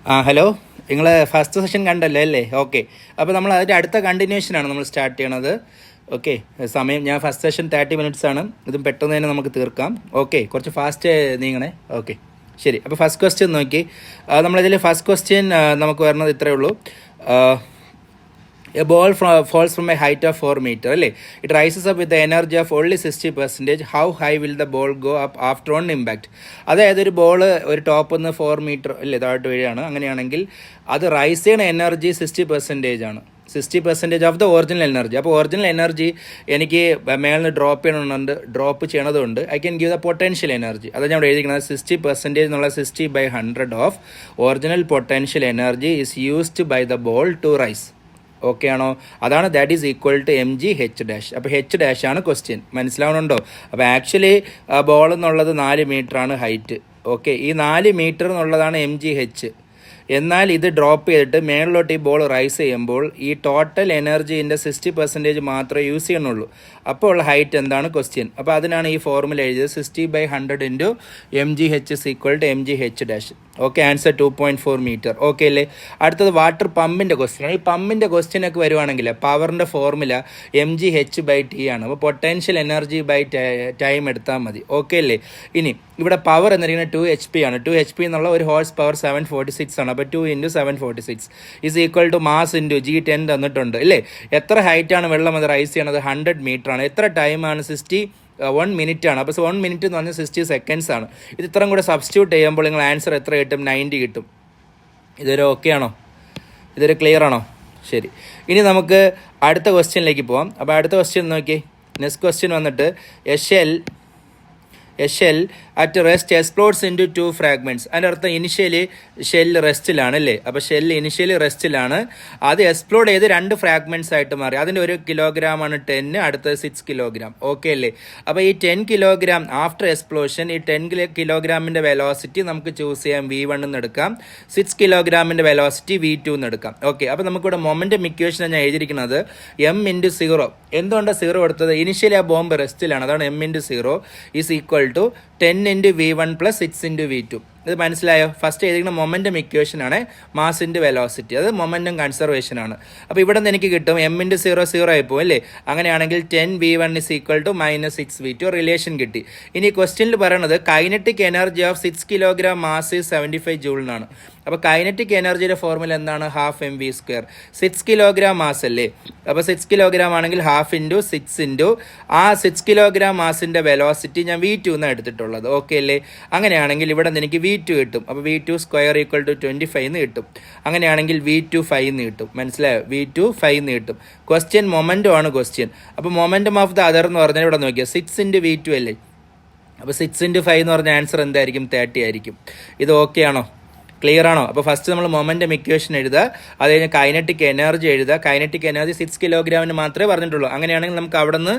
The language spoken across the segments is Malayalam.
ഹലോ, നിങ്ങൾ ഫസ്റ്റ് സെഷൻ കണ്ടല്ലോ അല്ലേ? ഓക്കെ, അപ്പോൾ നമ്മൾ അതിൻ്റെ അടുത്ത കണ്ടിന്യൂഷനാണ് നമ്മൾ സ്റ്റാർട്ട് ചെയ്യണത്. ഓക്കെ, സമയം ഞാൻ ഫസ്റ്റ് സെഷൻ 30 minutes ആണ്. ഇതും പെട്ടെന്ന് തന്നെ നമുക്ക് തീർക്കാം. ഓക്കെ, കുറച്ച് ഫാസ്റ്റ് നീങ്ങണേ. ഓക്കെ, ശരി. അപ്പോൾ ഫസ്റ്റ് ക്വസ്റ്റ്യൻ നോക്കി. നമ്മളിതിൽ ഫസ്റ്റ് ക്വസ്റ്റ്യൻ നമുക്ക് വരുന്നത് ഇത്രയേ ഉള്ളൂ. A ball falls from a height of 4 meters. അല്ലേ? It rises up with the energy of only 60%. How high will the ball go up after on impact? അതായത് ഒരു ബോൾ ഒരു ടോപ്പിൽ നിന്ന് 4 meter അല്ലേ താഴോട്ട് വീഴാണ്. അങ്ങനെയാണെങ്കിൽ അത് റൈസ് ചെയ്യുന്ന എനർജി 60% ആണ്. 60% ഓഫ് ദ ഒറിജിനൽ എനർജി. അപ്പോൾ ഒറിജിനൽ എനർജി എനിക്ക് മേളിൽ നിന്ന് ഡ്രോപ്പ് ചെയ്യണതുകൊണ്ട് I can give the potential energy. അത് ഞാൻ ഇവിടെ എഴുതിക്കുന്നത് 60% എന്നുള്ള 60/100 of original potential energy is used by the ball to rise. Okay ആണോ? അതാണ് that is equal to mgh'. അപ്പോൾ h' ആണ് ക്വസ്റ്റ്യൻ. മനസ്സിലാവണുണ്ടോ? അപ്പോൾ ആക്ച്വലി ബോൾ എന്നുള്ളത് 4 മീറ്ററാണ് ഹൈറ്റ്. ഓക്കെ, ഈ 4 മീറ്റർ എന്നുള്ളതാണ് mgh. എന്നാൽ ഇത് ഡ്രോപ്പ് ചെയ്തിട്ട് മേളിലോട്ട് ഈ ബോൾ റൈസ് ചെയ്യുമ്പോൾ ഈ ടോട്ടൽ എനർജീൻ്റെ 60% മാത്രമേ യൂസ് ചെയ്യണുള്ളൂ. അപ്പോൾ ഉള്ള ഹൈറ്റ് എന്താണ് ക്വസ്റ്റ്യൻ. അപ്പോൾ അതിനാണ് ഈ ഫോർമുല എഴുതിയത് 60/100 into mgh is equal to mgh'. Okay, answer 2.4 metre. Okay അല്ലേ? അടുത്തത് വാട്ടർ പമ്പിൻ്റെ ക്വസ്റ്റ്യൻ. ഈ പമ്പിൻ്റെ ക്വസ്റ്റ്യനൊക്കെ വരുവാണെങ്കിൽ പവറിൻ്റെ ഫോർമുല mgh/t ആണ്. അപ്പോൾ പൊട്ടൻഷ്യൽ എനർജി ബൈ ടൈം എടുത്താൽ മതി. ഓക്കെ അല്ലേ? ഇനി ഇവിടെ പവർ എന്നിരിക്കുന്നത് 2 HP ആണ്. 2 HP എന്നുള്ള ഒരു ഹോഴ്സ് പവർ 746 ആണ്. അപ്പോൾ 2 × 746 is equal to mass into G10 തന്നിട്ടുണ്ട് അല്ലേ? എത്ര ഹൈറ്റാണ് വെള്ളം അത് റൈസ് ചെയ്യണത്? 100 മീറ്റർ ആണ്. എത്ര ടൈമാണ്? 1 മിനിറ്റ് ആണ്. അപ്പോൾ 1 മിനിറ്റ് എന്ന് പറഞ്ഞാൽ 60 seconds ആണ്. ഇത് ഇത്രയും കൂടെ സബ്സ്റ്റിറ്റ്യൂട്ട് ചെയ്യുമ്പോൾ നിങ്ങൾ ആൻസർ എത്ര കിട്ടും? 90 കിട്ടും. ഇതൊരു ഓക്കെ ആണോ? ഇതൊരു ക്ലിയർ ആണോ? ശരി. ഇനി നമുക്ക് അടുത്ത ക്വസ്റ്റ്യനിലേക്ക് പോവാം. അപ്പോൾ അടുത്ത ക്വസ്റ്റ്യൻ നോക്കി. നെക്സ്റ്റ് ക്വസ്റ്റ്യൻ വന്നിട്ട് A shell at rest explodes into 2 fragments. അതിൻ്റെ അർത്ഥം ഇനിഷ്യലി ഷെല്ല് റെസ്റ്റിലാണ് അല്ലേ? അപ്പോൾ ഷെല്ല് ഇനിഷ്യലി റെസ്റ്റിലാണ്. അത് എക്സ്പ്ലോഡ് ചെയ്ത് 2 fragments ആയിട്ട് മാറി. അതിൻ്റെ 1 കിലോഗ്രാമാണ് 10, അടുത്തത് 6 കിലോഗ്രാം. ഓക്കെ അല്ലേ? അപ്പോൾ ഈ 10 കിലോഗ്രാം ആഫ്റ്റർ എക്സ്പ്ലോഷൻ, ഈ 10 കിലോഗ്രാമിൻ്റെ വെലോസിറ്റി നമുക്ക് ചൂസ് ചെയ്യാം. V1 എന്ന് എടുക്കാം. 6 കിലോഗ്രാമിൻ്റെ വെലോസിറ്റി V2 എന്ന് എടുക്കാം. ഓക്കെ, അപ്പോൾ നമുക്കിവിടെ മൊമെൻറ്റം ഇക്വേഷൻ ഞാൻ എഴുതിയിരിക്കുന്നത് m/0. എന്തുകൊണ്ടാണ് 0 എടുത്തത്? ഇനിഷ്യലി ആ ബോംബ് റെസ്റ്റിലാണ്. അതാണ് m/0 is equal to 10 × V1 + 6 × V2. ഇത് മനസ്സിലായോ? ഫസ്റ്റ് എഴുതിക്കുന്ന മൊമെൻറ്റം ഇക്വേഷൻ ആണ്. മാസ് ഇൻറ്റു വെലോസിറ്റി, അത് മൊമെൻറ്റം കൺസർവേഷൻ ആണ്. അപ്പോൾ ഇവിടെ നിന്ന് എനിക്ക് കിട്ടും m/0 0 ആയിപ്പോവും അല്ലേ? അങ്ങനെയാണെങ്കിൽ 10 V1 = -6 V2 റിലേഷൻ കിട്ടി. ഇനി ക്വസ്റ്റ്യനിൽ പറയണത് kinetic energy of 6 kilogram mass 75 joule എന്നാണ്. അപ്പോൾ കൈനറ്റിക് എനർജിയുടെ ഫോർമുല എന്താണ്? ½ mv². 6 കിലോഗ്രാം മാസ് അല്ലേ? അപ്പോൾ 6 കിലോഗ്രാം ആണെങ്കിൽ ½ × 6 ആ 6 കിലോഗ്രാം മാസിൻ്റെ വെലോസിറ്റി ഞാൻ V2 എന്നാണ് എടുത്തിട്ടുള്ളത്. ഓക്കെ അല്ലേ? അങ്ങനെയാണെങ്കിൽ ഇവിടെ നിന്ന് എനിക്ക് V2 കിട്ടും. അപ്പോൾ V2² = 25 എന്ന് കിട്ടും. അങ്ങനെയാണെങ്കിൽ V2 5 എന്ന് കിട്ടും. മനസ്സിലായോ? V2 5 എന്ന് കിട്ടും. ക്വസ്റ്റ്യൻ മൊമെൻറ്റം ആണ് ക്വസ്റ്റ്യൻ. അപ്പോൾ മൊമെൻറ്റം ഓഫ് ദ അതർ എന്ന് പറഞ്ഞാൽ ഇവിടെ നോക്കിയാൽ 6 × V2 അല്ലേ? അപ്പോൾ 6 × 5 എന്ന് പറഞ്ഞ ആൻസർ എന്തായിരിക്കും? 30 ആയിരിക്കും. ഇത് ഓക്കെ ആണോ? ക്ലിയർ ആണോ? അപ്പോൾ ഫസ്റ്റ് നമ്മൾ മൊമെൻറ്റം ഇക്വേഷൻ എഴുതുക. അത് കഴിഞ്ഞ് കൈനറ്റിക് എനർജി എഴുതുക. കൈനറ്റിക് എനർജി 6 കിലോഗ്രാമിന് മാത്രമേ പറഞ്ഞിട്ടുള്ളൂ. അങ്ങനെയാണെങ്കിൽ നമുക്ക് അവിടെ നിന്ന്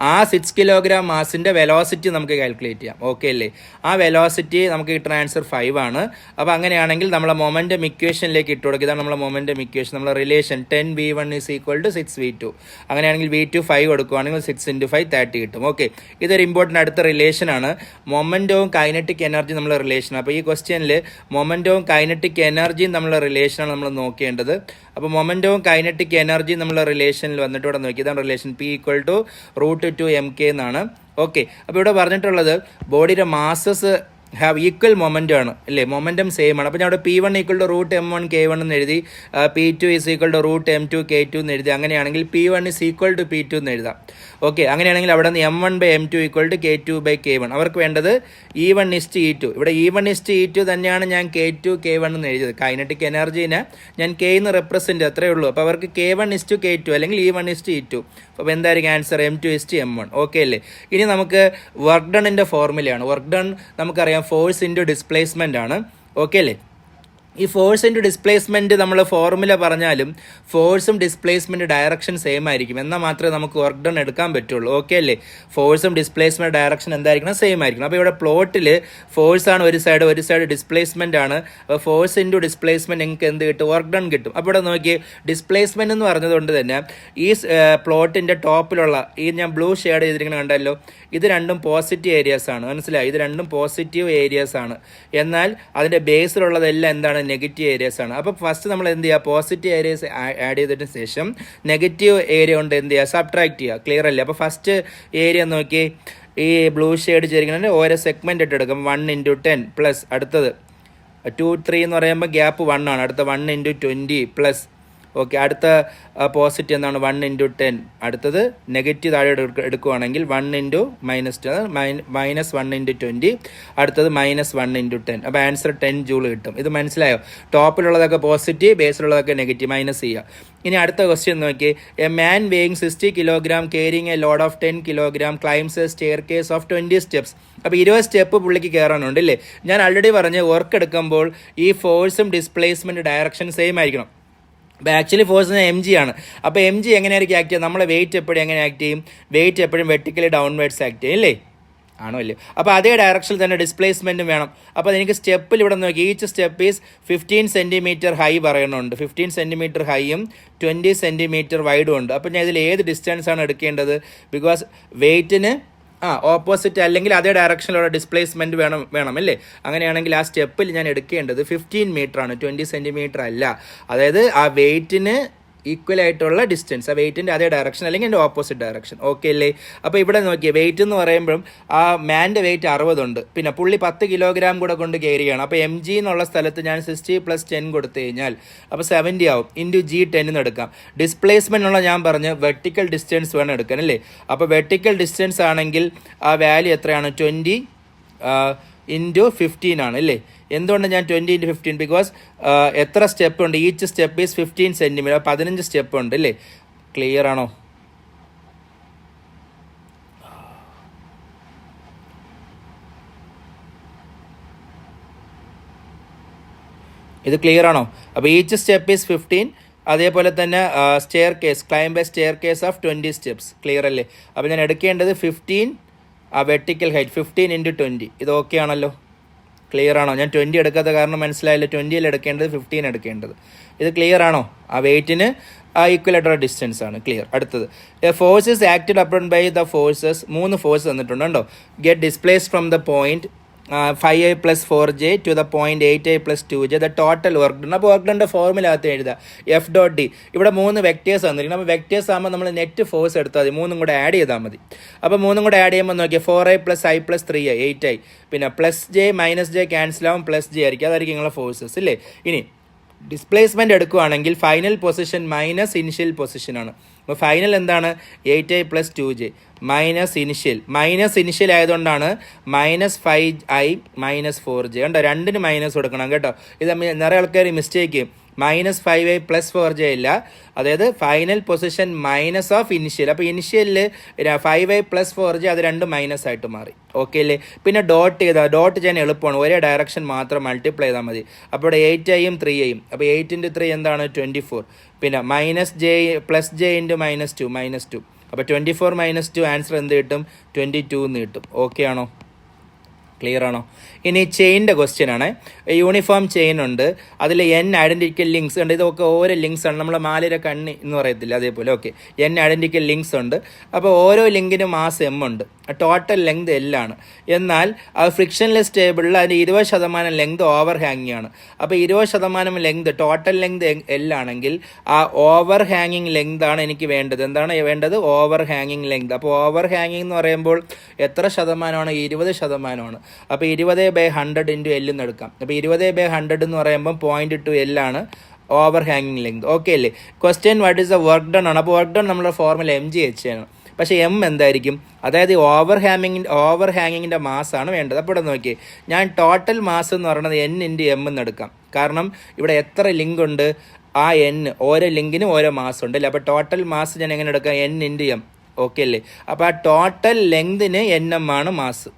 ആ 6 കിലോഗ്രാം മാസിൻ്റെ വെലോസിറ്റി നമുക്ക് കാൽക്കുലേറ്റ് ചെയ്യാം. ഓക്കെ അല്ലേ? ആ വെലോസിറ്റി നമുക്ക് കിട്ടുന്ന ആൻസർ 5 ആണ്. അപ്പോൾ അങ്ങനെയാണെങ്കിൽ നമ്മളെ മൊമെൻറ്റം ഇക്വേഷനിലേക്ക് ഇട്ട് കൊടുക്കുക. ഇതാണ് നമ്മളെ മൊമെൻറ്റം ഇക്വേഷൻ. നമ്മളെ റിലേഷൻ 10 V1 = 6 V2. അങ്ങനെയാണെങ്കിൽ V2 5 കൊടുക്കുകയാണെങ്കിൽ 6 × 5 30 കിട്ടും. ഓക്കെ, ഇതൊരു ഇമ്പോർട്ടൻ്റ് അടുത്ത റിലേഷനാണ്. മൊമെൻറ്റവും കൈനറ്റിക് എനർജി നമ്മളെ റിലേഷൻ. അപ്പോൾ ഈ ക്വസ്റ്റ്യനിൽ മൊമെൻറ്റവും കൈനറ്റിക് എനർജിയും തമ്മിലുള്ള റിലേഷനാണ് നമ്മൾ നോക്കേണ്ടത്. അപ്പോൾ മൊമെൻറ്റവും കൈനറ്റിക് എനർജിയും നമ്മളുടെ റിലേഷനിൽ വന്നിട്ട് ഇവിടെ നോക്കി. ഇതാണ് റിലേഷൻ. P = √2mk എന്നാണ്. ഓക്കെ, അപ്പോൾ ഇവിടെ പറഞ്ഞിട്ടുള്ളത് ബോഡിയുടെ മാസസ് ഹാവ് ഈക്വൽ മൊമെൻറ്റം ആണ് അല്ലേ? മൊമെൻറ്റം സെയിം ആണ്. അപ്പോൾ ഞാൻ ഇവിടെ P1 = √m1k1 എന്ന് എഴുതി. P2 = √m2k2 എന്ന് എഴുതി. അങ്ങനെയാണെങ്കിൽ P1 = P2 എന്ന് എഴുതാം. ഓക്കെ, അങ്ങനെയാണെങ്കിൽ അവിടെ നിന്ന് m1/m2 = k2/k1. അവർക്ക് വേണ്ടത് E1 = E2. ഇവിടെ E1 = E2 തന്നെയാണ് ഞാൻ k2 k1 എന്ന് എഴുതിയത്. കൈനറ്റിക് എനർജീനെ ഞാൻ k എന്ന് റെപ്രസെൻറ്റ്, അത്രയേ ഉള്ളൂ. അപ്പോൾ അവർക്ക് k1 = k2 അല്ലെങ്കിൽ E1 = E2. അപ്പോൾ എന്തായിരിക്കും ആൻസർ? m2 = m1. ഓക്കെ അല്ലേ? ഇനി നമുക്ക് വർക്ക് ഡണിൻ്റെ ഫോർമുലയാണ്. വർക്ക് ഡൺ നമുക്കറിയാം ഫോഴ്സ് ഇൻറ്റു ഡിസ്പ്ലേസ്മെൻ്റ് ആണ്. ഓക്കെ അല്ലേ? ഈ ഫോഴ്സ് ഇൻറ്റു ഡിസ്പ്ലേസ്മെൻറ്റ് നമ്മൾ ഫോർമുല പറഞ്ഞാലും ഫോഴ്സും ഡിസ്പ്ലേസ്മെൻറ്റ് ഡയറക്ഷൻ സെയിം ആയിരിക്കും. എന്നാൽ മാത്രമേ നമുക്ക് വർക്ക് ഡൺ എടുക്കാൻ പറ്റുള്ളൂ. ഓക്കെ അല്ലേ? ഫോഴ്സും ഡിസ്പ്ലേസ്മെൻറ്റ് ഡയറക്ഷൻ എന്തായിരിക്കണം? സെയിം ആയിരിക്കണം. അപ്പോൾ ഇവിടെ പ്ലോട്ടിൽ ഫോഴ്സാണ് ഒരു സൈഡ് ഡിസ്പ്ലേസ്മെൻ്റ് ആണ്. അപ്പോൾ ഫോഴ്സ് ഇൻറ്റു ഡിസ്പ്ലേസ്മെൻറ്റ് നിങ്ങൾക്ക് എന്ത് കിട്ടും? വർക്ക് ഡൺ കിട്ടും. അപ്പോൾ ഇവിടെ നോക്കി, ഡിസ്പ്ലേസ്മെൻറ്റ് എന്ന് പറഞ്ഞതുകൊണ്ട് തന്നെ ഈ പ്ലോട്ടിൻ്റെ ടോപ്പിലുള്ള ഈ ഞാൻ ബ്ലൂ ഷെയ്ഡ് ചെയ്തിരിക്കുന്നത് കണ്ടല്ലോ, ഇത് രണ്ടും പോസിറ്റീവ് ഏരിയാസ് ആണ്. മനസ്സിലായി? ഇത് രണ്ടും പോസിറ്റീവ് ഏരിയാസ് ആണ്. എന്നാൽ അതിൻ്റെ ബേസിലുള്ളതെല്ലാം എന്താണ്? നെഗറ്റീവ് ഏരിയാസ് ആണ്. അപ്പോൾ ഫസ്റ്റ് നമ്മൾ എന്ത് ചെയ്യുക, പോസിറ്റീവ് ഏരിയസ് ആഡ് ചെയ്തതിന് ശേഷം നെഗറ്റീവ് ഏരിയ കൊണ്ട് എന്ത് ചെയ്യുക, സബ്ട്രാക്ട് ചെയ്യുക. ക്ലിയർ അല്ലേ? അപ്പോൾ ഫസ്റ്റ് ഏരിയ നോക്കി, ഈ ബ്ലൂ ഷെയ്ഡ് ചെയ്തിരിക്കുന്നത് ഓരോ സെഗ്മെൻ്റ് ഇട്ട് എടുക്കും. 1 × 10 പ്ലസ് അടുത്തത് 2, 3 എന്ന് പറയുമ്പോൾ ഗ്യാപ്പ് 1 ആണ്. അടുത്ത 1 × 20 പ്ലസ്. ഓക്കെ, അടുത്ത പോസിറ്റീവ് എന്താണ്, 1 × 10. അടുത്തത് നെഗറ്റീവ് താഴെ എടുക്കുകയാണെങ്കിൽ 1 × -2 -1 × 20. അടുത്തത് -1 × 10. അപ്പോൾ ആൻസർ 10 ജൂൾ കിട്ടും. ഇത് മനസ്സിലായോ? ടോപ്പിലുള്ളതൊക്കെ പോസിറ്റീവ്, ബേസിലുള്ളതൊക്കെ നെഗറ്റീവ്, മൈനസ് ചെയ്യുക. ഇനി അടുത്ത ക്വസ്റ്റ്യൻ നോക്കി, a man weighing 60 kilogram carrying A load of 10 kilogram climbs A stair case of 20 steps. അപ്പോൾ 20 സ്റ്റെപ്പ് പുള്ളിക്ക് കയറാനുണ്ട് അല്ലേ? ഞാൻ ആൾറെഡി പറഞ്ഞ് വർക്ക് എടുക്കുമ്പോൾ ഈ ഫോഴ്സും ഡിസ്പ്ലേസ്മെൻറ്റ് ഡയറക്ഷൻ സെയിം ആയിരിക്കണം. അപ്പോൾ ആക്ച്വലി ഫോഴ്സ് mg ആണ്. അപ്പോൾ mg എങ്ങനെയായിരിക്കും ആക്ട് ചെയ്യുക? നമ്മളെ വെയിറ്റ് എപ്പോഴും എങ്ങനെ ആക്ട് ചെയ്യും? വെയിറ്റ് എപ്പോഴും വെർട്ടിക്കലി ഡൗൺവേർഡ്സ് ആക്ട് ചെയ്യും അല്ലേ? ആണോ അല്ലേ? അപ്പോൾ അതേ ഡയറക്ഷനിൽ തന്നെ ഡിസ്പ്ലേസ്മെൻറ്റും വേണം. അപ്പോൾ എനിക്ക് സ്റ്റെപ്പിൽ ഇവിടെ നോക്കി, each step is 15 centimetre high പറയുന്നുണ്ട്. 15 സെൻറ്റിമീറ്റർ ഹൈയും 20 സെൻറ്റിമീറ്റർ വൈഡും ഉണ്ട്. അപ്പോൾ ഞാൻ ഇതിൽ ഏത് ഡിസ്റ്റൻസ് ആണ് എടുക്കേണ്ടത്? ബിക്കോസ് വെയിറ്റിന് ഓപ്പോസിറ്റ് അല്ലെങ്കിൽ അതേ ഡയറക്ഷനിലുള്ള ഡിസ്പ്ലേസ്മെൻറ്റ് വേണം അല്ലേ? അങ്ങനെയാണെങ്കിൽ ആ സ്റ്റെപ്പിൽ ഞാൻ എടുക്കേണ്ടത് 15 മീറ്റർ ആണ്, 20 സെൻറ്റിമീറ്റർ അല്ല. അതായത് ആ വെയിറ്റിന് ഈക്വൽ ആയിട്ടുള്ള ഡിസ്റ്റൻസ്, ആ വെയിറ്റിൻ്റെ അതേ ഡയറക്ഷൻ അല്ലെങ്കിൽ എൻ്റെ ഓപ്പോസിറ്റ് ഡയറക്ഷൻ. ഓക്കെ അല്ലേ? അപ്പോൾ ഇവിടെ നോക്കിയേ, വെയിറ്റ് എന്ന് പറയുമ്പോഴും ആ മാൻ്റെ വെയിറ്റ് 60 ഉണ്ട്. പിന്നെ പുള്ളി 10 കിലോഗ്രാം കൂടെ കൊണ്ട് കയറുകയാണ്. അപ്പോൾ mg എന്നുള്ള സ്ഥലത്ത് ഞാൻ 60 + 10 കൊടുത്തു കഴിഞ്ഞാൽ അപ്പോൾ 70 ആവും. × g 10 എന്ന് എടുക്കാം. ഡിസ്പ്ലേസ്മെൻ്റ് ഉള്ള ഞാൻ പറഞ്ഞ് വെർട്ടിക്കൽ ഡിസ്റ്റൻസ് വേണം എടുക്കാൻ അല്ലേ? അപ്പോൾ വെർട്ടിക്കൽ ഡിസ്റ്റൻസ് ആണെങ്കിൽ ആ വാല്യൂ എത്രയാണ്? 20 × 15 ആണ് അല്ലേ? എന്തുകൊണ്ട് ഞാൻ 20 × 15? ബിക്കോസ് എത്ര സ്റ്റെപ്പ് ഉണ്ട്? Each step is 15 centimetre. 15 step ഉണ്ട് അല്ലേ? ക്ലിയർ ആണോ? ഇത് ക്ലിയർ ആണോ? അപ്പോൾ ഈച്ച് സ്റ്റെപ്പ് ഈസ് 15. അതേപോലെ തന്നെ stair case, climb A stair case of 20 steps. Clear അല്ലേ? അപ്പോൾ ഞാൻ എടുക്കേണ്ടത് 15, ആ വെർട്ടിക്കൽ ഹൈറ്റ് 15 × 20. ഇത് ഓക്കെ ആണല്ലോ? ക്ലിയർ ആണോ? ഞാൻ 20 എടുക്കാത്ത കാരണം മനസ്സിലായില്ല. 20 എടുക്കേണ്ടത്, 15 എടുക്കേണ്ടത്. ഇത് ക്ലിയർ ആണോ? ആ വെയിറ്റിന് ഈക്വൽ ആയിട്ടുള്ള ഡിസ്റ്റൻസ് ആണ്. ക്ലിയർ. അടുത്തത്, a force is acted upon by the forces. 3 force തന്നിട്ടുണ്ട് കേട്ടോ. Get displaced from the point 5i + 4j to the point 8i + 2j the total work done. അപ്പോൾ വർക്ക് ഡണ്ടെ ഫോർമുല അകത്ത് എഴുതുക, F.D. ഇവിടെ 3 വെക്ടേഴ്സ് തന്നിരിക്കണം. അപ്പോൾ വെക്ടേഴ്സ് ആകുമ്പോൾ നമ്മൾ നെറ്റ് ഫോഴ്സ് എടുത്താൽ മതി, 3 കൂടെ ആഡ് ചെയ്താൽ മതി. അപ്പോൾ 3 കൂടെ ആഡ് ചെയ്യുമ്പോൾ നോക്കിയാൽ 4i + i + 3i 8i. പിന്നെ +j -j ക്യാൻസൽ ആവും, +j ആയിരിക്കും. അതായിരിക്കും നിങ്ങളുടെ ഫോഴ്സസ് ഇല്ലേ? ഇനി ഡിസ്പ്ലേസ്മെൻറ്റ് എടുക്കുകയാണെങ്കിൽ ഫൈനൽ പൊസിഷൻ മൈനസ് ഇനിഷ്യൽ പൊസിഷനാണ്. അപ്പോൾ ഫൈനൽ എന്താണ്? 8i + 2j മൈനസ് ഇനിഷ്യൽ ആയതുകൊണ്ടാണ് -5i - 4j. കണ്ടോ, രണ്ടിന് മൈനസ് കൊടുക്കണം കേട്ടോ. ഇത് നിറയെ ആൾക്കാർ മിസ്റ്റേക്ക്, -5i + 4j ഇല്ല. അതായത് final position minus of initial. അപ്പോൾ ഇനിഷ്യലിൽ 5i + 4j അത് രണ്ടും മൈനസ് ആയിട്ട് മാറി. ഓക്കെ അല്ലേ? പിന്നെ ഡോട്ട് ചെയ്താൽ, ഡോട്ട് ചെയ്യാൻ എളുപ്പമാണ്, ഒരേ ഡയറക്ഷൻ മാത്രം മൾട്ടിപ്ലൈ ചെയ്താൽ മതി. അപ്പോൾ ഇവിടെ 8i ഉം 3i. അപ്പോൾ 8 × 3 എന്താണ്? 24. പിന്നെ -j + j × -2 അപ്പോൾ 24 - 2 ആൻസർ എന്ത് കിട്ടും? 22 എന്ന് കിട്ടും. ഓക്കെ ആണോ? ക്ലിയർ ആണോ? ഇനി ചെയിൻ്റെ ക്വസ്റ്റ്യൻ ആണ്. യൂണിഫോം ചെയിൻ ഉണ്ട്, അതിൽ n ഐഡൻറ്റിക്കൽ ലിങ്ക്സ് ഉണ്ട്. ഇതൊക്കെ ഓരോ ലിങ്ക്സ് ആണ്, നമ്മളെ മാലിര കണ്ണി എന്ന് പറയത്തില്ല, അതേപോലെ. ഓക്കെ, n ഐഡൻറ്റിക്കൽ ലിങ്ക്സ് ഉണ്ട്. അപ്പോൾ ഓരോ ലിങ്കിനും മാസ് m ഉണ്ട്. ടോട്ടൽ ലെങ്ത് L ആണ്. എന്നാൽ ആ ഫ്രിക്ഷൻലെസ് ടേബിളിൽ അതിന് 20% ലെങ്ത് ഓവർ ഹാങ്ങിങ് ആണ്. അപ്പോൾ 20% ലെങ്ത്, ടോട്ടൽ ലെങ്ത് L ആണെങ്കിൽ ആ ഓവർ ഹാങ്ങിങ് ലെങ്ത് ആണ് എനിക്ക് വേണ്ടത്. എന്താണ് വേണ്ടത്? ഓവർ ഹാങ്ങിങ് ലെങ്ത്. അപ്പോൾ ഓവർ ഹാങ്ങിങ് എന്ന് പറയുമ്പോൾ എത്ര ശതമാനമാണ്? 20%. അപ്പോൾ 20/100 × L എന്ന് എടുക്കാം. അപ്പോൾ 20/100 എന്ന് പറയുമ്പോൾ 0.2 L ആണ് ഓവർ ഹാങ്ങിങ് ലെങ്ത്. ഓക്കെ അല്ലേ? Question what is the work done ആണ്. അപ്പോൾ വർക്ക് ഡൺ നമ്മുടെ ഫോർമുല mgh ആണ്. പക്ഷേ m എന്തായിരിക്കും? അതായത് ഓവർ ഹാങ്ങിങ്ങിൻ്റെ മാസ്സാണ് വേണ്ടത്. അപ്പോൾ ഇവിടെ നോക്കി, ഞാൻ ടോട്ടൽ മാസ് എന്ന് പറയുന്നത് n × m എന്ന് എടുക്കാം. കാരണം ഇവിടെ എത്ര ലിങ്ക് ഉണ്ട്? ആ n, ഓരോ ലിങ്കിനും ഓരോ മാസ് ഉണ്ട് അല്ലേ? അപ്പോൾ ടോട്ടൽ മാസ് ഞാൻ എങ്ങനെ എടുക്കാം? n × m. ഓക്കെ അല്ലേ? അപ്പോൾ ആ ടോട്ടൽ ലെങ്തിന് nm ആണ് മാസ്.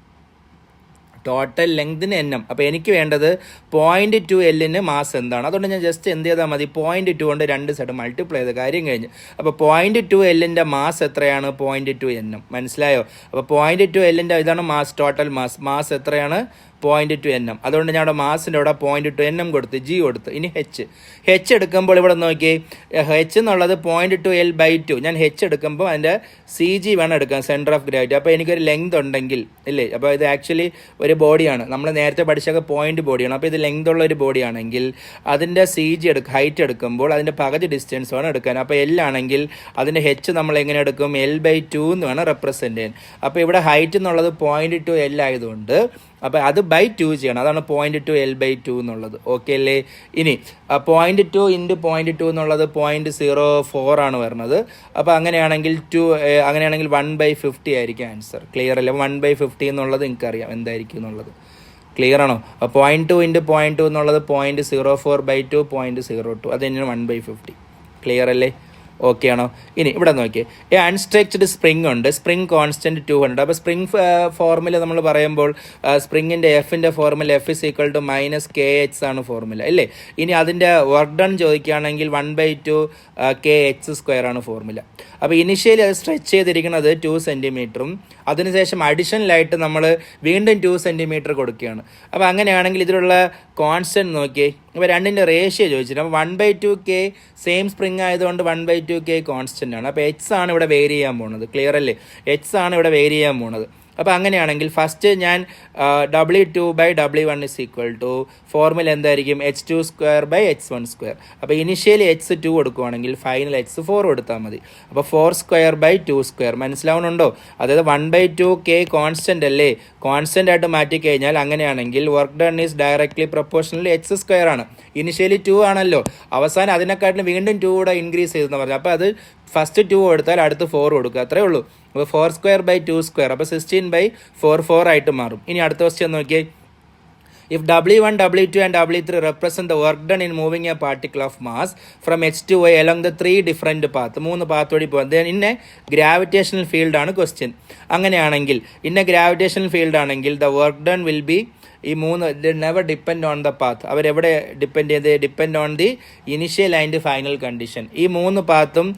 ടോട്ടൽ ലെങ്തിന് nm. അപ്പോൾ എനിക്ക് വേണ്ടത് 0.2 L മാസ് എന്താണ്? അതുകൊണ്ട് ഞാൻ ജസ്റ്റ് എന്ത് ചെയ്താൽ മതി? 0.2 കൊണ്ട് 2 സൈഡ് മൾട്ടിപ്ലൈ ചെയ്ത് കാര്യം കഴിഞ്ഞ്. അപ്പോൾ 0.2 L മാസ് എത്രയാണ്? 0.2 nm. മനസ്സിലായോ? അപ്പോൾ 0.2 L ഇതാണ് മാസ്, ടോട്ടൽ മാസ് എത്രയാണ്? 0.2 nm. അതുകൊണ്ട് ഞാൻ അവിടെ മാസിൻ്റെ അവിടെ 0.2 nm കൊടുത്ത് ജി കൊടുത്ത്. ഇനി എച്ച് എടുക്കുമ്പോൾ ഇവിടെ നോക്കി, എച്ച് എന്നുള്ളത് 0.2 L/2. ഞാൻ എച്ച് എടുക്കുമ്പോൾ അതിൻ്റെ സി ജി വേണം എടുക്കാൻ, സെൻറ്റർ ഓഫ് ഗ്രാവിറ്റി. അപ്പോൾ എനിക്കൊരു ലെങ്ത് ഉണ്ടെങ്കിൽ ഇല്ലേ, അപ്പോൾ ഇത് ആക്ച്വലി ഒരു ബോഡിയാണ്, നമ്മൾ നേരത്തെ പഠിച്ചൊക്കെ പോയിന്റ് ബോഡിയാണ്. അപ്പോൾ ഇത് ലെങ്ത് ഉള്ള ഒരു ബോഡിയാണെങ്കിൽ അതിൻ്റെ സി ജി ഹൈറ്റ് എടുക്കുമ്പോൾ അതിൻ്റെ പകുതി ഡിസ്റ്റൻസ് വേണം എടുക്കാൻ. അപ്പോൾ എൽ ആണെങ്കിൽ അതിൻ്റെ എച്ച് നമ്മൾ എങ്ങനെ എടുക്കും, L/2 എന്ന് വേണം റെപ്രസെൻറ്റ് ചെയ്യാൻ. അപ്പോൾ ഇവിടെ ഹൈറ്റ് എന്നുള്ളത് 0.2 L ആയതുകൊണ്ട് അപ്പോൾ അത് ബൈ 2 ചെയ്യണം, അതാണ് 0.2 L/2 എന്നുള്ളത്. ഓക്കെ അല്ലേ? ഇനി 0.2 × 0.2 എന്നുള്ളത് 0.04 ആണ് വരുന്നത്. അപ്പോൾ അങ്ങനെയാണെങ്കിൽ 1/50 ആയിരിക്കും ആൻസർ. ക്ലിയർ അല്ലേ? 1/50 എന്നുള്ളത് നിങ്ങൾക്കറിയാം എന്തായിരിക്കും എന്നുള്ളത്. ക്ലിയർ ആണോ? 0.2 × 0.2 എന്നുള്ളത് 0.04/2 0.02, അത് തന്നെയാണ് 1/50. ക്ലിയർ അല്ലേ? ഓക്കെ ആണോ? ഇനി ഇവിടെ നോക്കിയേ, അൺസ്ട്രക്ചർഡ് സ്പ്രിംഗ് ഉണ്ട്, സ്പ്രിംഗ് കോൺസ്റ്റൻറ്റ് 200. അപ്പോൾ സ്പ്രിംഗ് ഫോർമുല നമ്മൾ പറയുമ്പോൾ സ്പ്രിങ്ങിൻ്റെ എഫിൻ്റെ ഫോർമുല F = -KH ആണ് ഫോർമുല അല്ലേ? ഇനി അതിൻ്റെ വർക്ക് ഡൺ ചോദിക്കുകയാണെങ്കിൽ 1/2 KH² ആണ് ഫോർമുല. അപ്പോൾ ഇനിഷ്യലി അത് സ്ട്രെച്ച് ചെയ്തിരിക്കുന്നത് 2 സെൻറ്റിമീറ്ററും അതിനുശേഷം അഡീഷണലായിട്ട് നമ്മൾ വീണ്ടും 2 സെൻറ്റിമീറ്റർ കൊടുക്കുകയാണ്. അപ്പോൾ അങ്ങനെയാണെങ്കിൽ ഇതിലുള്ള കോൺസ്റ്റൻറ്റ് നോക്കിയേ, അപ്പോൾ രണ്ടിൻ്റെ റേഷ്യോ ചോദിച്ചിട്ട്, അപ്പോൾ 1/2 K സെയിം സ്പ്രിങ് ആയതുകൊണ്ട് 1/2 K കോൺസ്റ്റൻ്റ് ആണ്. അപ്പോൾ എച്ച് ആണ് ഇവിടെ വേരി ചെയ്യാൻ പോകുന്നത്. ക്ലിയർ അല്ലേ? എച്ച് ആണ് ഇവിടെ വേരി ചെയ്യാൻ പോകുന്നത്. അപ്പോൾ അങ്ങനെയാണെങ്കിൽ ഫസ്റ്റ് ഞാൻ W2/W1 = ഫോർമുല എന്തായിരിക്കും, h2²/h1². അപ്പോൾ ഇനിഷ്യലി h2 കൊടുക്കുവാണെങ്കിൽ ഫൈനൽ h4 കൊടുത്താൽ മതി. അപ്പോൾ 4²/2². മനസ്സിലാവുന്നുണ്ടോ? അതായത് 1/2 K കോൺസ്റ്റൻ്റ് അല്ലേ, കോൺസ്റ്റൻ്റ് ആയിട്ട് മാറ്റിക്കഴിഞ്ഞാൽ അങ്ങനെയാണെങ്കിൽ work done is directly proportionally h² ആണ്. ഇനിഷ്യലി 2 ആണല്ലോ, അവസാനം അതിനെക്കാട്ടിലും വീണ്ടും 2 കൂടെ ഇൻക്രീസ് ചെയ്തെന്ന് പറഞ്ഞു. അപ്പോൾ അത് ഫസ്റ്റ് 2 കൊടുത്താൽ അടുത്ത് 4 കൊടുക്കുക, അത്രേ ഉള്ളൂ. അപ്പോൾ 4²/2², അപ്പോൾ 16/4 ആയിട്ട് മാറും. ഇനി അടുത്ത ക്വസ്റ്റ്യൻ നോക്കിയേ, if W1, W2 and W3 represent the work done in moving a particle of mass from H to Y along the 3 different paths, 3 path വഴി പോകും, then in a gravitational field ആണ് ക്വസ്റ്റ്യൻ. അങ്ങനെയാണെങ്കിൽ ഇന്ന ഗ്രാവിറ്റേഷണൽ ഫീൽഡ് ആണെങ്കിൽ the work done will be, ഈ 3 never depend on the path. അവരെവിടെ ഡിപ്പെൻഡ് ചെയ്ത്, depend on the initial and final condition. ഈ 3 പാത്തും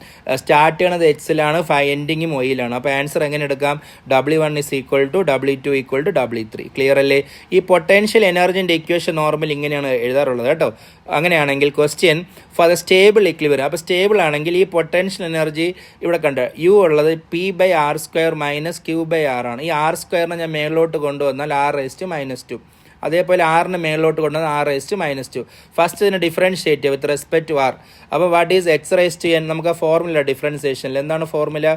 സ്റ്റാർട്ട് ചെയ്യണത് എക്സിലാണ്, എൻഡിങ്ങും ഒയിലാണ്. അപ്പോൾ ആൻസർ എങ്ങനെ എടുക്കാം, W1 = W2 = W3. ക്ലിയർ അല്ലേ? ഈ പൊട്ടൻഷ്യൽ എനർജിൻ്റെ ഇക്വേഷൻ നോർമൽ ഇങ്ങനെയാണ് എഴുതാറുള്ളത് കേട്ടോ. അങ്ങനെയാണെങ്കിൽ question for the stable equilibrium. അപ്പോൾ സ്റ്റേബിൾ ആണെങ്കിൽ ഈ പൊട്ടൻഷ്യൽ എനർജി ഇവിടെ കണ്ട് യു ഉള്ളത് P/r² - Q/r ആണ്. ഈ r² ഞാൻ മേളിലോട്ട് കൊണ്ടുവന്നാൽ r⁻². അതേപോലെ ആറിന് മേളിലോട്ട് കൊണ്ടുവന്നാൽ r⁻². ഫസ്റ്റ് ഇതിനെ differentiate with respect to R. അപ്പോൾ വാട്ട് ഈസ് h⁻n? നമുക്ക് ആ ഫോർമുല ഡിഫറൻസിയേഷനിൽ എന്താണ് ഫോർമുല,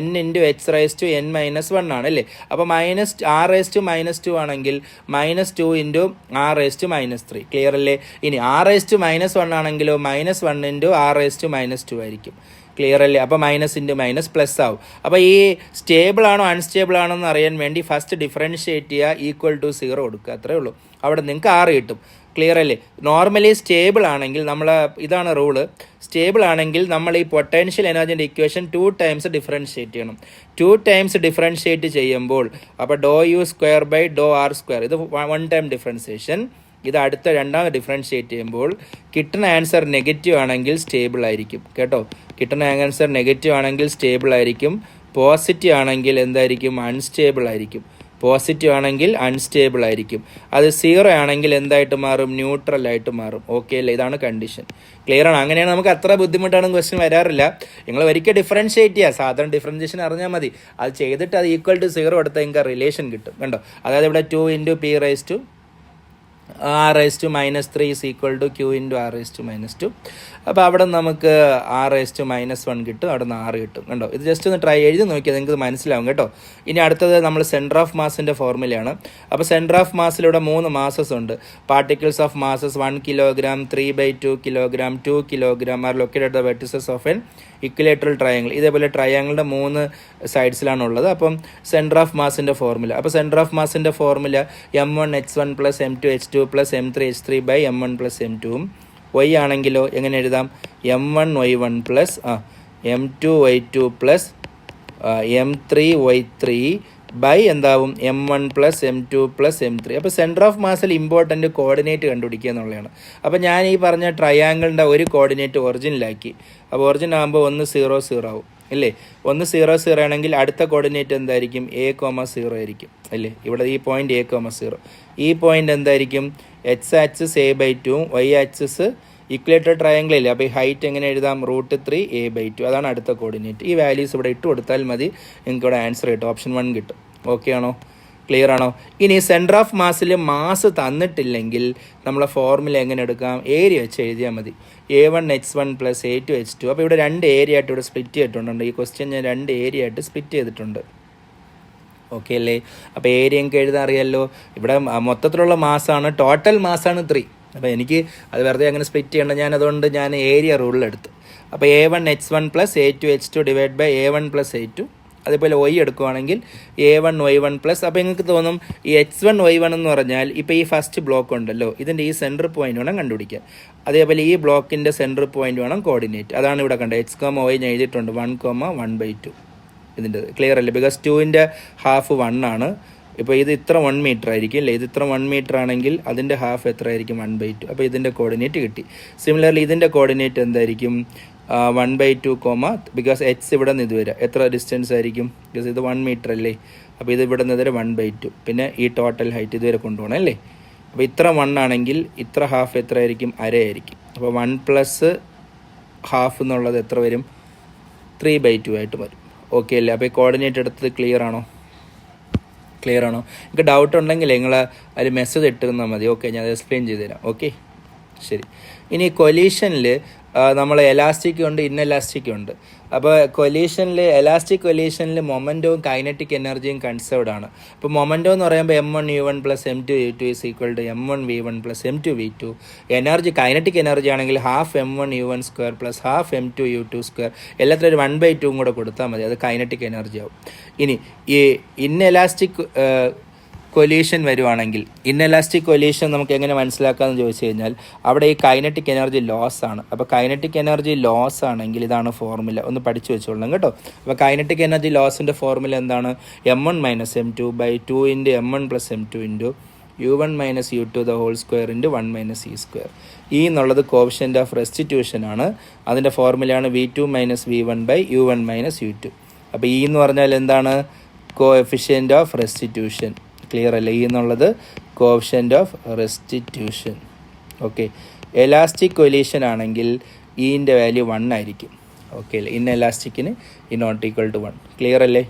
n × h⁻n-1 ആണ് അല്ലേ? അപ്പോൾ r⁻² ആണെങ്കിൽ -2 × r⁻³ ക്ലിയർ അല്ലേ? ഇനി r⁻1 ആണെങ്കിലോ -1 × r⁻² ആയിരിക്കും. ക്ലിയർ അല്ലേ? അപ്പോൾ -× പ്ലസ് ആവും. അപ്പോൾ ഈ സ്റ്റേബിൾ ആണോ അൺസ്റ്റേബിൾ ആണോ എന്ന് അറിയാൻ വേണ്ടി ഫസ്റ്റ് ഡിഫറൻഷിയേറ്റ് ചെയ്യുക, =0 കൊടുക്കുക, അത്രേ ഉള്ളൂ. അവിടെ നിങ്ങൾക്ക് 6 കിട്ടും. ക്ലിയർ അല്ലേ? നോർമലി സ്റ്റേബിൾ ആണെങ്കിൽ നമ്മൾ, ഇതാണ് റൂള്, സ്റ്റേബിൾ ആണെങ്കിൽ നമ്മൾ ഈ പൊട്ടൻഷ്യൽ എനർജിൻ്റെ ഇക്വേഷൻ 2 ടൈംസ് ഡിഫറൻഷിയേറ്റ് ചെയ്യണം. 2 ടൈംസ് ഡിഫറൻഷിയേറ്റ് ചെയ്യുമ്പോൾ അപ്പോൾ ∂u²/∂r², ഇത് 1 ടൈം ഡിഫറൻസിയേഷൻ. ഇത് അടുത്ത രണ്ടാമത് ഡിഫറൻഷിയേറ്റ് ചെയ്യുമ്പോൾ കിട്ടുന്ന ആൻസർ നെഗറ്റീവ് ആണെങ്കിൽ സ്റ്റേബിൾ ആയിരിക്കും കേട്ടോ. കിട്ടുന്ന ആൻസർ നെഗറ്റീവ് ആണെങ്കിൽ സ്റ്റേബിൾ ആയിരിക്കും, പോസിറ്റീവ് ആണെങ്കിൽ എന്തായിരിക്കും, അൺസ്റ്റേബിൾ ആയിരിക്കും. പോസിറ്റീവ് ആണെങ്കിൽ അൺസ്റ്റേബിൾ ആയിരിക്കും. അത് 0 ആണെങ്കിൽ എന്തായിട്ട് മാറും, ന്യൂട്രൽ ആയിട്ട് മാറും. ഓക്കെ അല്ലേ? ഇതാണ് കണ്ടീഷൻ. ക്ലിയർ ആണ്? അങ്ങനെയാണ് നമുക്ക് അത്ര ബുദ്ധിമുട്ടാണ് ക്വസ്റ്റ്യൻ വരാറില്ല. നിങ്ങൾ ഒരിക്കൽ ഡിഫറൻഷിയേറ്റ് ചെയ്യുക, സാധാരണ ഡിഫറൻഷിയേഷൻ അറിഞ്ഞാൽ മതി. അത് ചെയ്തിട്ട് അത് =0 എടുത്താൽ നിങ്ങൾക്ക് റിലേഷൻ കിട്ടും കണ്ടോ. അതായത് ഇവിടെ 2 × P⁻r⁻³ = Q × r⁻². അപ്പോൾ അവിടെ നമുക്ക് r⁻1 കിട്ടും, അവിടെ നിന്ന് 6 കിട്ടും കണ്ടോ. ഇത് ജസ്റ്റ് ഒന്ന് ട്രൈ എഴുതി നോക്കിയാൽ നിങ്ങൾക്ക് മനസ്സിലാവും കേട്ടോ. ഇനി അടുത്തത് നമ്മൾ സെൻറ്റർ ഓഫ് മാസിൻ്റെ ഫോർമുലയാണ്. അപ്പോൾ സെൻറ്റർ ഓഫ് മാസിലൂടെ 3 മാസസ് ഉണ്ട്. Particles of masses 1 kilogram, 3/2 kilogram, 2 kilogram are located at the vertices of an equilateral triangle. ഇതേപോലെ ട്രയാങ്കിളിൻ്റെ 3 സൈഡ്സിലാണ് ഉള്ളത്. അപ്പം സെൻറ്റർ ഓഫ് മാസിൻ്റെ ഫോർമുല, അപ്പോൾ സെൻറ്റർ ഓഫ് മാസിൻ്റെ formula m1h1 + m2h2 + m3h3/m1 + m2. y ആണെങ്കിലോ എങ്ങനെ എഴുതാം, m1y1 + m2y2 + m3y3 എന്താവും m1 + m2 + m3. അപ്പോൾ സെൻറ്റർ ഓഫ് മാസിൽ ഇമ്പോർട്ടൻ്റ് കോർഡിനേറ്റ് കണ്ടുപിടിക്കുക എന്നുള്ളതാണ്. അപ്പോൾ ഞാൻ ഈ പറഞ്ഞ ട്രയാങ്കിളിൻ്റെ ഒരു കോർഡിനേറ്റ് ഒറിജിനിലാക്കി. അപ്പോൾ ഒറിജിൻ ആകുമ്പോൾ 1 0 0 ആവും അല്ലേ. 1 0 0 ആണെങ്കിൽ അടുത്ത കോർഡിനേറ്റ് എന്തായിരിക്കും, a,0 ആയിരിക്കും അല്ലേ. ഇവിടെ ഈ പോയിന്റ് a,0. ഈ പോയിന്റ് എന്തായിരിക്കും? X axis a/2 Y axis equilateral triangle ഇല്ലേ, അപ്പോൾ ഈ ഹൈറ്റ് എങ്ങനെ എഴുതാം? √3a/2. അതാണ് അടുത്ത കോർഡിനേറ്റ്. ഈ വാല്യൂസ് ഇവിടെ ഇട്ട് കൊടുത്താൽ മതി, നിങ്ങൾക്ക് ഇവിടെ ആൻസർ കിട്ടും. ഓപ്ഷൻ 1 കിട്ടും. ഓക്കെ ആണോ? ക്ലിയർ ആണോ? ഇനി സെൻറ്റർ ഓഫ് മാസിൽ മാസ് തന്നിട്ടില്ലെങ്കിൽ നമ്മളെ ഫോർമുല എങ്ങനെ എടുക്കാം? ഏരിയ വെച്ച് എഴുതിയാൽ മതി. a1h1 + a2h2. അപ്പോൾ ഇവിടെ 2 ഏരിയ ആയിട്ട് ഇവിടെ സ്പ്ലിറ്റ് ചെയ്തിട്ടുണ്ട്. ഈ ക്വസ്റ്റ്യൻ ഞാൻ 2 ഏരിയ ആയിട്ട് സ്പ്ലിറ്റ് ചെയ്തിട്ടുണ്ട്. ഓക്കെ അല്ലേ? അപ്പോൾ ഏരിയ എനിക്ക് എഴുതാൻ അറിയാമല്ലോ. ഇവിടെ മൊത്തത്തിലുള്ള മാസാണ്, ടോട്ടൽ മാസാണ് 3. അപ്പോൾ എനിക്ക് അത് വെറുതെ അങ്ങനെ സ്പ്ലിറ്റ് ചെയ്യണം, അതുകൊണ്ട് ഞാൻ ഏരിയ റൂളിലെടുത്തു. അപ്പോൾ a1h1 + a2h2 / a1 + a2. അതേപോലെ y എടുക്കുവാണെങ്കിൽ a1y1 +. അപ്പോൾ നിങ്ങൾക്ക് തോന്നും ഈ x1y1 എന്ന് പറഞ്ഞാൽ ഇപ്പോൾ ഈ ഫസ്റ്റ് ബ്ലോക്ക് ഉണ്ടല്ലോ, ഇതിൻ്റെ ഈ സെൻറ്റർ പോയിന്റ് വേണം കണ്ടുപിടിക്കാൻ. അതേപോലെ ഈ ബ്ലോക്കിൻ്റെ സെൻറ്റർ പോയിന്റ് വേണം കോർഡിനേറ്റ്. അതാണ് ഇവിടെ കണ്ടത്. x, y ഞാൻ എഴുതിയിട്ടുണ്ട്. 1,1/2. ഇതിൻ്റെ ക്ലിയർ അല്ലേ? ബിക്കോസ് 2ൻ്റെ ഹാഫ് 1 ആണ്. ഇപ്പോൾ ഇത് ഇത്ര 1 മീറ്റർ ആയിരിക്കും അല്ലേ? ഇത് ഇത്ര 1 മീറ്റർ ആണെങ്കിൽ അതിൻ്റെ ഹാഫ് എത്ര ആയിരിക്കും? 1/2. അപ്പോൾ ഇതിൻ്റെ കോർഡിനേറ്റ് കിട്ടി. സിമിലർലി ഇതിൻ്റെ കോർഡിനേറ്റ് എന്തായിരിക്കും? 1/2, ബിക്കോസ് എച്ച് ഇവിടെ നിന്ന് ഇതുവരെ എത്ര ഡിസ്റ്റൻസ് ആയിരിക്കും? ബിക്കോസ് ഇത് 1 മീറ്റർ അല്ലേ? അപ്പോൾ ഇത് ഇവിടെ നിന്ന് ഇതുവരെ 1/2. പിന്നെ ഈ ടോട്ടൽ ഹൈറ്റ് ഇതുവരെ കൊണ്ടുപോകണം അല്ലേ? അപ്പോൾ ഇത്ര 1 ആണെങ്കിൽ ഇത്ര ഹാഫ് എത്ര ആയിരിക്കും? അരയായിരിക്കും. അപ്പോൾ 1 + ഹാഫ് എന്നുള്ളത് എത്ര വരും? 3/2 ആയിട്ട് വരും. ഓക്കെ അല്ലേ? അപ്പോൾ ഈ കോർഡിനേറ്റ് എടുത്തത് ക്ലിയർ ആണോ? നിങ്ങൾക്ക് ഡൗട്ട് ഉണ്ടെങ്കിൽ നിങ്ങൾ അതിൽ മെസ്സേജ് ഇട്ടിരുന്നാൽ മതി. ഓക്കെ, ഞാൻ അത് എക്സ്പ്ലെയിൻ ചെയ്തു തരാം. ഓക്കെ, ശരി. ഇനി കൊലീഷനിൽ നമ്മൾ എലാസ്റ്റിക് ഉണ്ട്, ഇൻഎലാസ്റ്റിക് ഉണ്ട്. അപ്പോൾ എലാസ്റ്റിക് കൊലീഷനിൽ മൊമെൻറ്റവും കൈനറ്റിക് എനർജിയും കൺസേർവ്ഡ് ആണ്. അപ്പോൾ മൊമെൻറ്റോ എന്ന് പറയുമ്പോൾ m1u1 + m2u2 = m1v1 + m2v2. Energy kinetic energy ആണെങ്കിൽ ½ m1u1² + ½ m2u2². എല്ലാത്തിലും ഒരു 1/2 കൂടെ കൊടുത്താൽ മതി, അത് കൈനറ്റിക് എനർജി ആവും. ഇനി ഈ ഇൻഎലാസ്റ്റിക് കൊലീഷൻ വരുവാണെങ്കിൽ, ഇൻഎലാസ്റ്റിക് കൊലീഷൻ നമുക്ക് എങ്ങനെ മനസ്സിലാക്കാമെന്ന് ചോദിച്ചു കഴിഞ്ഞാൽ അവിടെ ഈ കൈനറ്റിക് എനർജി ലോസ് ആണ്. അപ്പോൾ കൈനറ്റിക് എനർജി ലോസ് ആണെങ്കിൽ ഇതാണ് ഫോർമുല, ഒന്ന് പഠിച്ചു വെച്ചോളണം കേട്ടോ. അപ്പോൾ കൈനറ്റിക് എനർജി ലോസിൻ്റെ ഫോർമുല എന്താണ്? m1 - m2 / 2 × m1 + m2 × u1 - u2 the whole square × 1 - e². ഈ എന്നുള്ളത് കോഫിഷ്യൻ്റ് ഓഫ് റെസ്റ്റിറ്റ്യൂഷൻ ആണ്. അതിൻ്റെ ഫോർമുലയാണ് v2 - v1 / u1 - u2. അപ്പോൾ ഈ എന്ന് പറഞ്ഞാൽ എന്താണ്? Coefficient of restitution. ക്ലിയർ അല്ലേ? ഈ എന്നുള്ളത് coefficient of restitution. Okay, elastic collision ആണെങ്കിൽ ഈൻ്റെ വാല്യൂ 1 ആയിരിക്കും. ഓക്കെ അല്ലേ? ഇൻഎലാസ്റ്റിക്കിന് ഈ ≠ 1. ക്ലിയർ അല്ലേ?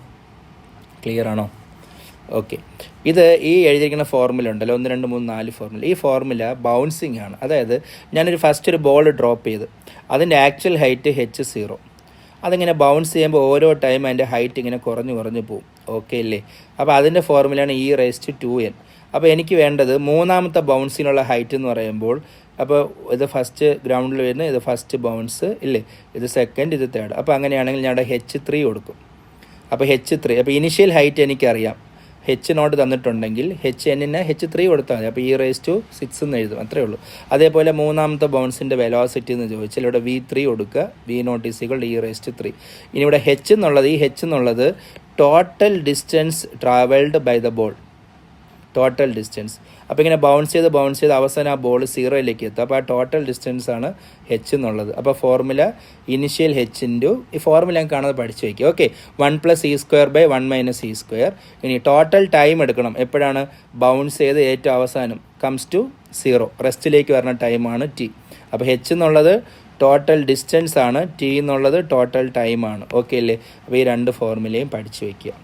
ക്ലിയർ ആണോ? ഓക്കെ, ഇത് ഈ എഴുതിയിരിക്കുന്ന ഫോർമുല ഉണ്ടല്ലോ, 1, 2, 3, 4 ഫോർമുല. ഈ ഫോർമുല ബൗൺസിങ് ആണ്. അതായത് ഞാനൊരു ഫസ്റ്റ് ഒരു ബോൾ ഡ്രോപ്പ് ചെയ്ത് അതിൻ്റെ ആക്ച്വൽ ഹൈറ്റ് h0. അതിങ്ങനെ ബൗൺസ് ചെയ്യുമ്പോൾ ഓരോ ടൈം അതിൻ്റെ ഹൈറ്റ് ഇങ്ങനെ കുറഞ്ഞു പോകും. ഓക്കെ അല്ലേ? അപ്പോൾ അതിൻ്റെ ഫോർമുലയാണ് e⁻²n. അപ്പോൾ എനിക്ക് വേണ്ടത് മൂന്നാമത്തെ ബൗൺസിനുള്ള ഹൈറ്റ് എന്ന് പറയുമ്പോൾ, അപ്പോൾ ഇത് ഫസ്റ്റ് ഗ്രൗണ്ടിൽ വരുന്ന, ഇത് ഫസ്റ്റ് ബൗൺസ് ഇല്ലേ, ഇത് സെക്കൻഡ്, ഇത് തേർഡ്. അപ്പോൾ അങ്ങനെയാണെങ്കിൽ ഞാൻ h3 കൊടുക്കും. അപ്പോൾ h3, അപ്പോൾ ഇനിഷ്യൽ ഹൈറ്റ് എനിക്കറിയാം, h0 തന്നിട്ടുണ്ടെങ്കിൽ hn-ന് h3 കൊടുത്താൽ മതി. അപ്പോൾ e⁻6 എന്ന് എഴുതും, അത്രേ ഉള്ളൂ. അതേപോലെ മൂന്നാമത്തെ ബൗൺസിൻ്റെ വെലോസിറ്റി എന്ന് ചോദിച്ചാൽ ഇവിടെ v3 കൊടുക്കുക. v0 = e⁻3. ഇനി ഇവിടെ h എന്നുള്ളത് total distance travelled by the ball, total distance. അപ്പോൾ ഇങ്ങനെ ബൗൺസ് ചെയ്ത് അവസാനം ആ ബോൾ 0യിലേക്ക് എത്തും. അപ്പോൾ ആ ടോട്ടൽ ഡിസ്റ്റൻസ് ആണ് h എന്നുള്ളത്. അപ്പോൾ ഫോർമുല ഇനിഷ്യൽ h × ഈ ഫോർമുല ഞാൻ കാണാതെ പഠിച്ചു വയ്ക്കുക. Okay, 1 + e² / 1 - e². ഇനി ടോട്ടൽ ടൈം എടുക്കണം. എപ്പോഴാണ്? ബൗൺസ് ചെയ്ത് ഏറ്റവും അവസാനം കംസ് ടു 0, റെസ്റ്റിലേക്ക് വരുന്ന ടൈമാണ് t. അപ്പോൾ h എന്നുള്ളത് ടോട്ടൽ ഡിസ്റ്റൻസ് ആണ്, t എന്നുള്ളത് ടോട്ടൽ ടൈമാണ്. ഓക്കെ അല്ലേ? അപ്പോൾ ഈ 2 ഫോർമുലയും പഠിച്ചു വയ്ക്കുക.